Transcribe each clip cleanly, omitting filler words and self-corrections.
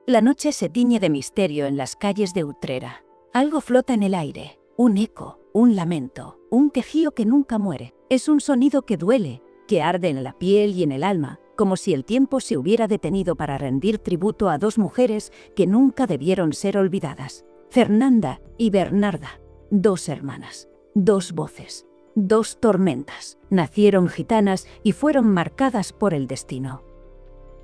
La noche se tiñe de misterio en las calles de Utrera. Algo flota en el aire, un eco, un lamento, un quejío que nunca muere. Es un sonido que duele, que arde en la piel y en el alma, como si el tiempo se hubiera detenido para rendir tributo a dos mujeres que nunca debieron ser olvidadas. Fernanda y Bernarda, dos hermanas, dos voces, dos tormentas. Nacieron gitanas y fueron marcadas por el destino.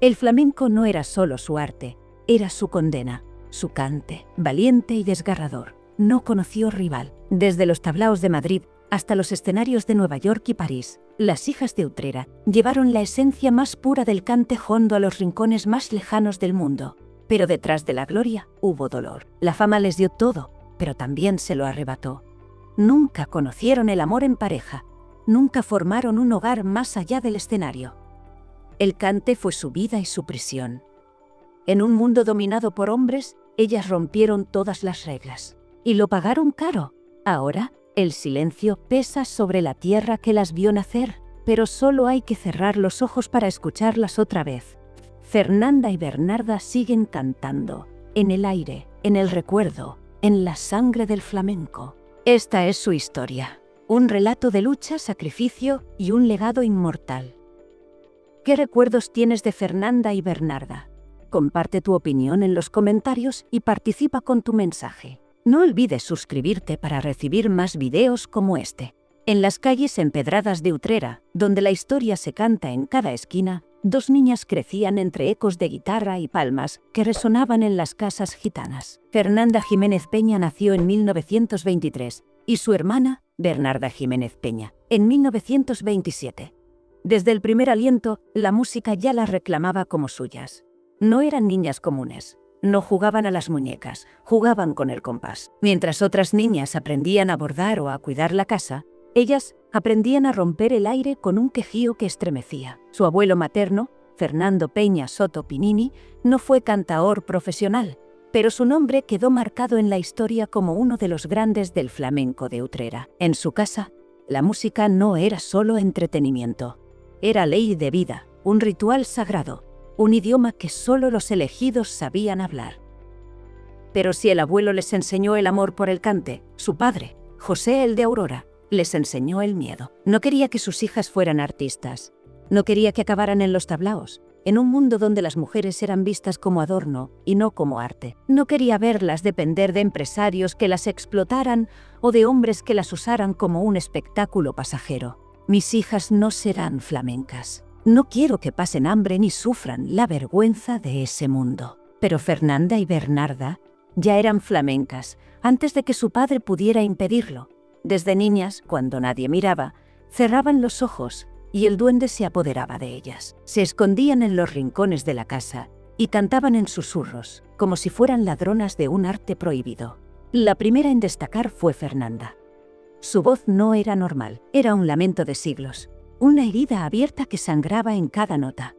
El flamenco no era solo su arte, era su condena, su cante, valiente y desgarrador. No conoció rival. Desde los tablaos de Madrid hasta los escenarios de Nueva York y París, las hijas de Utrera llevaron la esencia más pura del cante jondo a los rincones más lejanos del mundo. Pero detrás de la gloria hubo dolor. La fama les dio todo, pero también se lo arrebató. Nunca conocieron el amor en pareja, nunca formaron un hogar más allá del escenario. El cante fue su vida y su prisión. En un mundo dominado por hombres, ellas rompieron todas las reglas. Y lo pagaron caro. Ahora, el silencio pesa sobre la tierra que las vio nacer, pero solo hay que cerrar los ojos para escucharlas otra vez. Fernanda y Bernarda siguen cantando, en el aire, en el recuerdo, en la sangre del flamenco. Esta es su historia, un relato de lucha, sacrificio y un legado inmortal. ¿Qué recuerdos tienes de Fernanda y Bernarda? Comparte tu opinión en los comentarios y participa con tu mensaje. No olvides suscribirte para recibir más videos como este. En las calles empedradas de Utrera, donde la historia se canta en cada esquina, dos niñas crecían entre ecos de guitarra y palmas que resonaban en las casas gitanas. Fernanda Jiménez Peña nació en 1923 y su hermana, Bernarda Jiménez Peña, en 1927. Desde el primer aliento, la música ya las reclamaba como suyas. No eran niñas comunes. No jugaban a las muñecas, jugaban con el compás. Mientras otras niñas aprendían a bordar o a cuidar la casa, ellas aprendían a romper el aire con un quejío que estremecía. Su abuelo materno, Fernando Peña Soto Pinini, no fue cantaor profesional, pero su nombre quedó marcado en la historia como uno de los grandes del flamenco de Utrera. En su casa, la música no era solo entretenimiento. Era ley de vida, un ritual sagrado, un idioma que solo los elegidos sabían hablar. Pero si el abuelo les enseñó el amor por el cante, su padre, José el de Aurora, les enseñó el miedo. No quería que sus hijas fueran artistas. No quería que acabaran en los tablaos, en un mundo donde las mujeres eran vistas como adorno y no como arte. No quería verlas depender de empresarios que las explotaran o de hombres que las usaran como un espectáculo pasajero. Mis hijas no serán flamencas. No quiero que pasen hambre ni sufran la vergüenza de ese mundo. Pero Fernanda y Bernarda ya eran flamencas antes de que su padre pudiera impedirlo. Desde niñas, cuando nadie miraba, cerraban los ojos y el duende se apoderaba de ellas. Se escondían en los rincones de la casa y cantaban en susurros, como si fueran ladronas de un arte prohibido. La primera en destacar fue Fernanda. Su voz no era normal, era un lamento de siglos. Una herida abierta que sangraba en cada nota.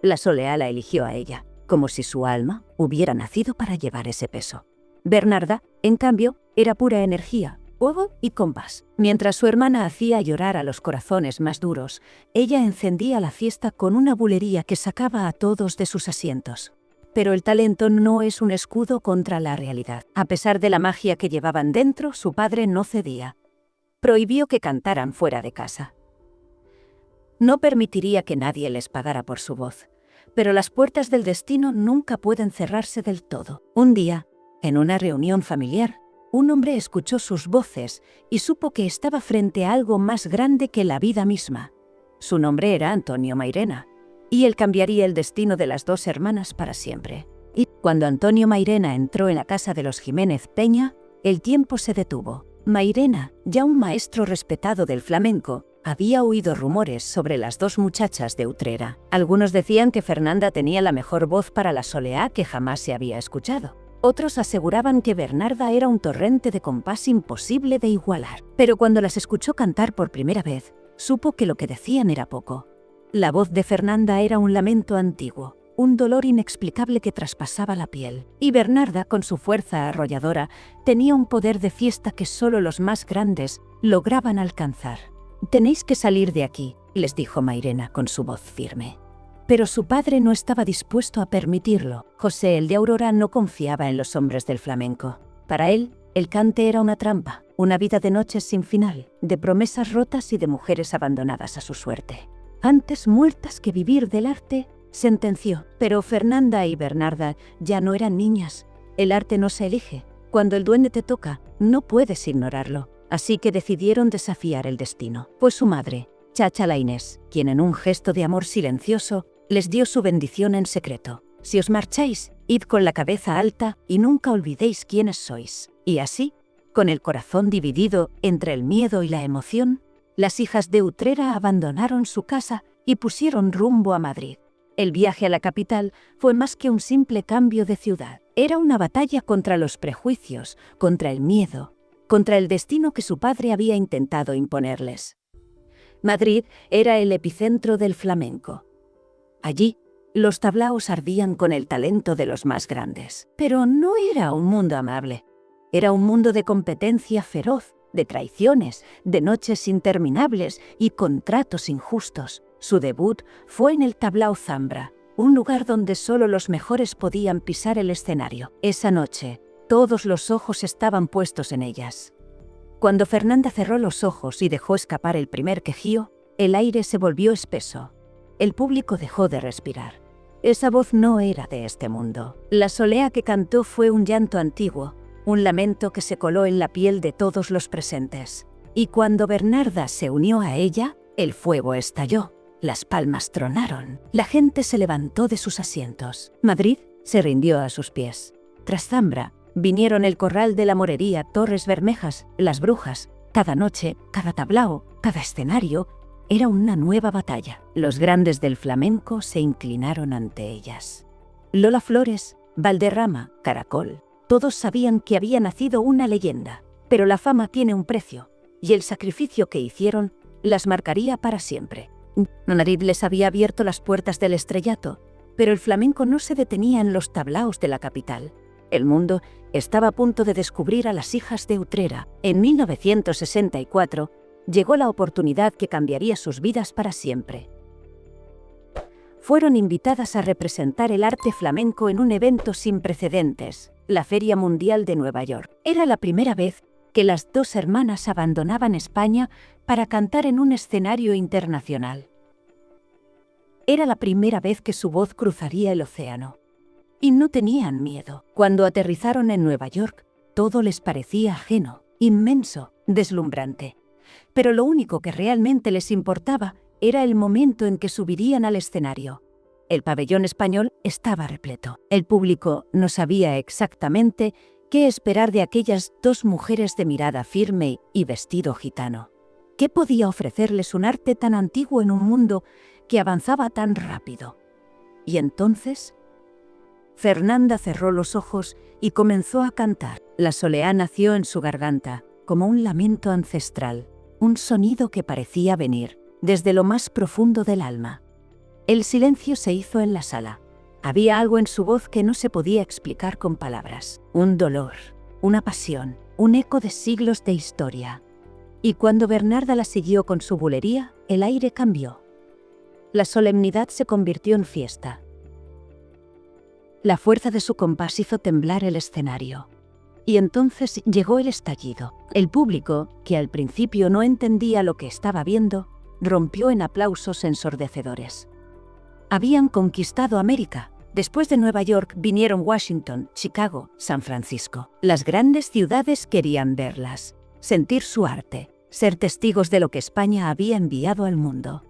La Soleá la eligió a ella, como si su alma hubiera nacido para llevar ese peso. Bernarda, en cambio, era pura energía, fuego y compás. Mientras su hermana hacía llorar a los corazones más duros, ella encendía la fiesta con una bulería que sacaba a todos de sus asientos. Pero el talento no es un escudo contra la realidad. A pesar de la magia que llevaban dentro, su padre no cedía. Prohibió que cantaran fuera de casa. No permitiría que nadie les pagara por su voz, pero las puertas del destino nunca pueden cerrarse del todo. Un día, en una reunión familiar, un hombre escuchó sus voces y supo que estaba frente a algo más grande que la vida misma. Su nombre era Antonio Mairena, y él cambiaría el destino de las dos hermanas para siempre. Y cuando Antonio Mairena entró en la casa de los Jiménez Peña, el tiempo se detuvo. Mairena, ya un maestro respetado del flamenco, había oído rumores sobre las dos muchachas de Utrera. Algunos decían que Fernanda tenía la mejor voz para la Soleá que jamás se había escuchado. Otros aseguraban que Bernarda era un torrente de compás imposible de igualar. Pero cuando las escuchó cantar por primera vez, supo que lo que decían era poco. La voz de Fernanda era un lamento antiguo, un dolor inexplicable que traspasaba la piel. Y Bernarda, con su fuerza arrolladora, tenía un poder de fiesta que solo los más grandes lograban alcanzar. «Tenéis que salir de aquí», les dijo Mairena con su voz firme. Pero su padre no estaba dispuesto a permitirlo. José, el de Aurora, no confiaba en los hombres del flamenco. Para él, el cante era una trampa, una vida de noches sin final, de promesas rotas y de mujeres abandonadas a su suerte. Antes muertas que vivir del arte, sentenció. Pero Fernanda y Bernarda ya no eran niñas. El arte no se elige. Cuando el duende te toca, no puedes ignorarlo. Así que decidieron desafiar el destino. Fue su madre, Chacha la Inés, quien en un gesto de amor silencioso les dio su bendición en secreto. Si os marcháis, id con la cabeza alta y nunca olvidéis quiénes sois. Y así, con el corazón dividido entre el miedo y la emoción, las hijas de Utrera abandonaron su casa y pusieron rumbo a Madrid. El viaje a la capital fue más que un simple cambio de ciudad. Era una batalla contra los prejuicios, contra el miedo, contra el destino que su padre había intentado imponerles. Madrid era el epicentro del flamenco. Allí, los tablaos ardían con el talento de los más grandes. Pero no era un mundo amable. Era un mundo de competencia feroz, de traiciones, de noches interminables y contratos injustos. Su debut fue en el Tablao Zambra, un lugar donde solo los mejores podían pisar el escenario. Esa noche, todos los ojos estaban puestos en ellas. Cuando Fernanda cerró los ojos y dejó escapar el primer quejío, el aire se volvió espeso. El público dejó de respirar. Esa voz no era de este mundo. La solea que cantó fue un llanto antiguo, un lamento que se coló en la piel de todos los presentes. Y cuando Bernarda se unió a ella, el fuego estalló. Las palmas tronaron. La gente se levantó de sus asientos. Madrid se rindió a sus pies. Tras Zambra, vinieron el Corral de la Morería, Torres Bermejas, Las Brujas. Cada noche, cada tablao, cada escenario, era una nueva batalla. Los grandes del flamenco se inclinaron ante ellas. Lola Flores, Valderrama, Caracol, todos sabían que había nacido una leyenda. Pero la fama tiene un precio, y el sacrificio que hicieron las marcaría para siempre. Madrid les había abierto las puertas del estrellato, pero el flamenco no se detenía en los tablaos de la capital. El mundo estaba a punto de descubrir a las hijas de Utrera. En 1964 llegó la oportunidad que cambiaría sus vidas para siempre. Fueron invitadas a representar el arte flamenco en un evento sin precedentes, la Feria Mundial de Nueva York. Era la primera vez que las dos hermanas abandonaban España para cantar en un escenario internacional. Era la primera vez que su voz cruzaría el océano. Y no tenían miedo. Cuando aterrizaron en Nueva York, todo les parecía ajeno, inmenso, deslumbrante. Pero lo único que realmente les importaba era el momento en que subirían al escenario. El pabellón español estaba repleto. El público no sabía exactamente qué esperar de aquellas dos mujeres de mirada firme y vestido gitano. ¿Qué podía ofrecerles un arte tan antiguo en un mundo que avanzaba tan rápido? Y entonces, Fernanda cerró los ojos y comenzó a cantar. La solea nació en su garganta, como un lamento ancestral, un sonido que parecía venir desde lo más profundo del alma. El silencio se hizo en la sala. Había algo en su voz que no se podía explicar con palabras. Un dolor, una pasión, un eco de siglos de historia. Y cuando Bernarda la siguió con su bulería, el aire cambió. La solemnidad se convirtió en fiesta. La fuerza de su compás hizo temblar el escenario. Y entonces llegó el estallido. El público, que al principio no entendía lo que estaba viendo, rompió en aplausos ensordecedores. Habían conquistado América. Después de Nueva York vinieron Washington, Chicago, San Francisco. Las grandes ciudades querían verlas, sentir su arte, ser testigos de lo que España había enviado al mundo.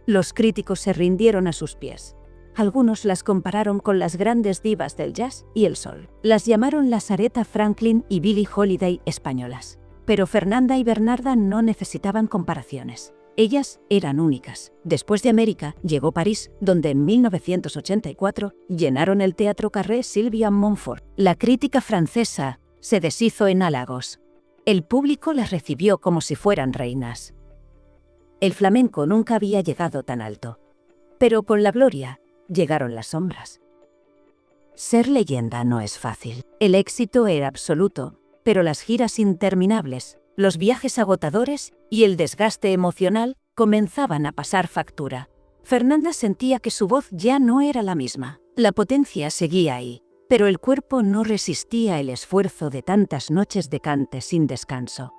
Los críticos se rindieron a sus pies. Algunos las compararon con las grandes divas del jazz y el soul. Las llamaron las Aretha Franklin y Billie Holiday españolas. Pero Fernanda y Bernarda no necesitaban comparaciones. Ellas eran únicas. Después de América, llegó París, donde en 1984 llenaron el Teatro Carré Sylvia Montfort. La crítica francesa se deshizo en halagos. El público las recibió como si fueran reinas. El flamenco nunca había llegado tan alto. Pero con la gloria llegaron las sombras. Ser leyenda no es fácil. El éxito era absoluto, pero las giras interminables, los viajes agotadores y el desgaste emocional comenzaban a pasar factura. Fernanda sentía que su voz ya no era la misma. La potencia seguía ahí, pero el cuerpo no resistía el esfuerzo de tantas noches de cante sin descanso.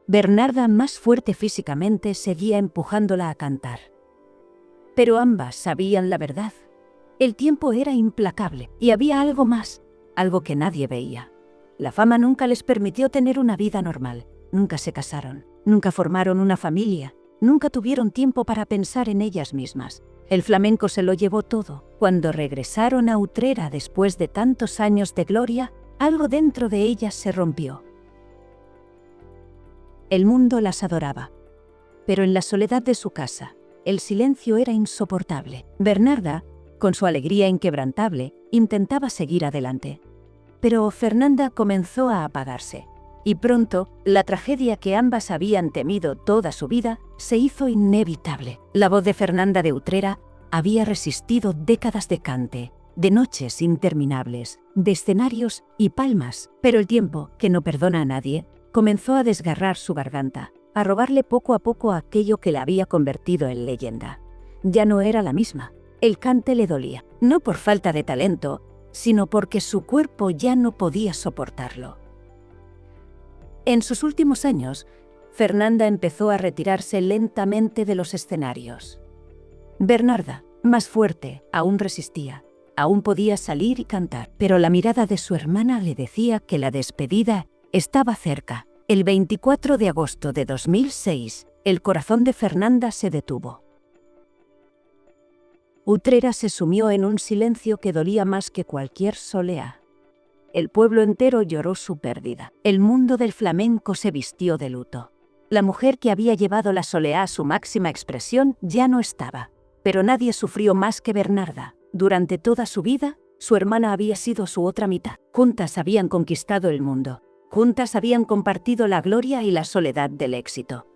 Bernarda, más fuerte físicamente, seguía empujándola a cantar. Pero ambas sabían la verdad. El tiempo era implacable y había algo más, algo que nadie veía. La fama nunca les permitió tener una vida normal. Nunca se casaron, nunca formaron una familia, nunca tuvieron tiempo para pensar en ellas mismas. El flamenco se lo llevó todo. Cuando regresaron a Utrera después de tantos años de gloria, algo dentro de ellas se rompió. El mundo las adoraba, pero en la soledad de su casa, el silencio era insoportable. Bernarda, con su alegría inquebrantable, intentaba seguir adelante. Pero Fernanda comenzó a apagarse, y pronto, la tragedia que ambas habían temido toda su vida se hizo inevitable. La voz de Fernanda de Utrera había resistido décadas de cante, de noches interminables, de escenarios y palmas, pero el tiempo, que no perdona a nadie, comenzó a desgarrar su garganta, a robarle poco a poco aquello que la había convertido en leyenda. Ya no era la misma. El cante le dolía, no por falta de talento, sino porque su cuerpo ya no podía soportarlo. En sus últimos años, Fernanda empezó a retirarse lentamente de los escenarios. Bernarda, más fuerte, aún resistía, aún podía salir y cantar, pero la mirada de su hermana le decía que la despedida estaba cerca. El 24 de agosto de 2006, el corazón de Fernanda se detuvo. Utrera se sumió en un silencio que dolía más que cualquier soleá. El pueblo entero lloró su pérdida. El mundo del flamenco se vistió de luto. La mujer que había llevado la soleá a su máxima expresión ya no estaba. Pero nadie sufrió más que Bernarda. Durante toda su vida, su hermana había sido su otra mitad. Juntas habían conquistado el mundo. Juntas habían compartido la gloria y la soledad del éxito.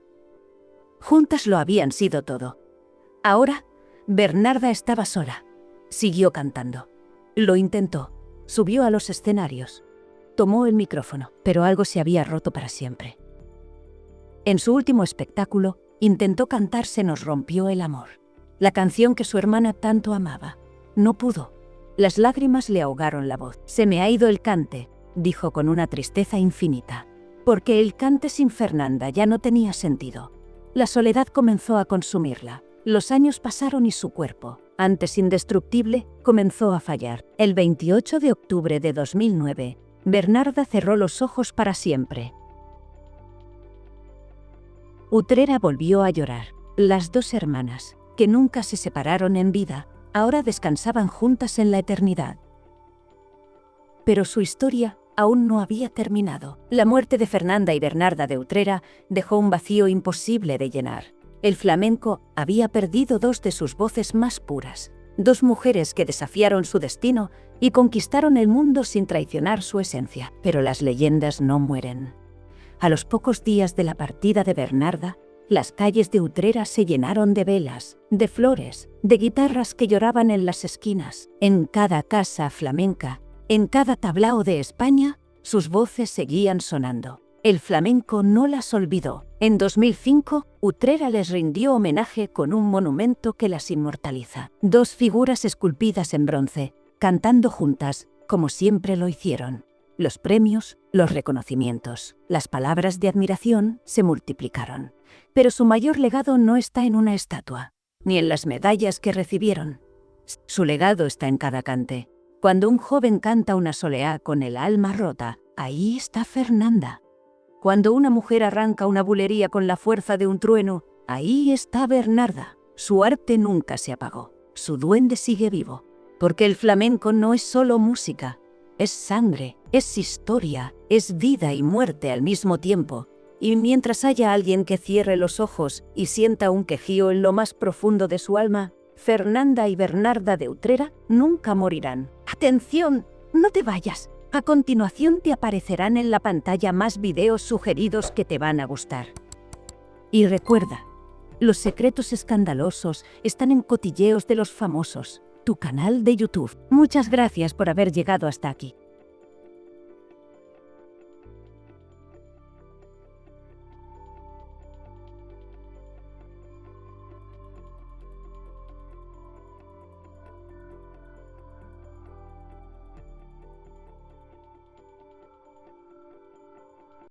Juntas lo habían sido todo. Ahora, Bernarda estaba sola. Siguió cantando. Lo intentó. Subió a los escenarios. Tomó el micrófono, pero algo se había roto para siempre. En su último espectáculo, intentó cantar Se nos rompió el amor, la canción que su hermana tanto amaba. No pudo. Las lágrimas le ahogaron la voz. Se me ha ido el cante, dijo con una tristeza infinita, porque el cante sin Fernanda ya no tenía sentido. La soledad comenzó a consumirla. Los años pasaron y su cuerpo, antes indestructible, comenzó a fallar. El 28 de octubre de 2009, Bernarda cerró los ojos para siempre. Utrera volvió a llorar. Las dos hermanas, que nunca se separaron en vida, ahora descansaban juntas en la eternidad. Pero su historia aún no había terminado. La muerte de Fernanda y Bernarda de Utrera dejó un vacío imposible de llenar. El flamenco había perdido dos de sus voces más puras, dos mujeres que desafiaron su destino y conquistaron el mundo sin traicionar su esencia. Pero las leyendas no mueren. A los pocos días de la partida de Bernarda, las calles de Utrera se llenaron de velas, de flores, de guitarras que lloraban en las esquinas. En cada casa flamenca, en cada tablao de España, sus voces seguían sonando. El flamenco no las olvidó. En 2005, Utrera les rindió homenaje con un monumento que las inmortaliza. Dos figuras esculpidas en bronce, cantando juntas, como siempre lo hicieron. Los premios, los reconocimientos, las palabras de admiración se multiplicaron. Pero su mayor legado no está en una estatua, ni en las medallas que recibieron. Su legado está en cada cante. Cuando un joven canta una soleá con el alma rota, ahí está Fernanda. Cuando una mujer arranca una bulería con la fuerza de un trueno, ahí está Bernarda. Su arte nunca se apagó. Su duende sigue vivo. Porque el flamenco no es solo música. Es sangre, es historia, es vida y muerte al mismo tiempo. Y mientras haya alguien que cierre los ojos y sienta un quejío en lo más profundo de su alma, Fernanda y Bernarda de Utrera nunca morirán. ¡Atención! ¡No te vayas! A continuación te aparecerán en la pantalla más videos sugeridos que te van a gustar. Y recuerda, los secretos escandalosos están en Cotilleos de los Famosos, tu canal de YouTube. Muchas gracias por haber llegado hasta aquí.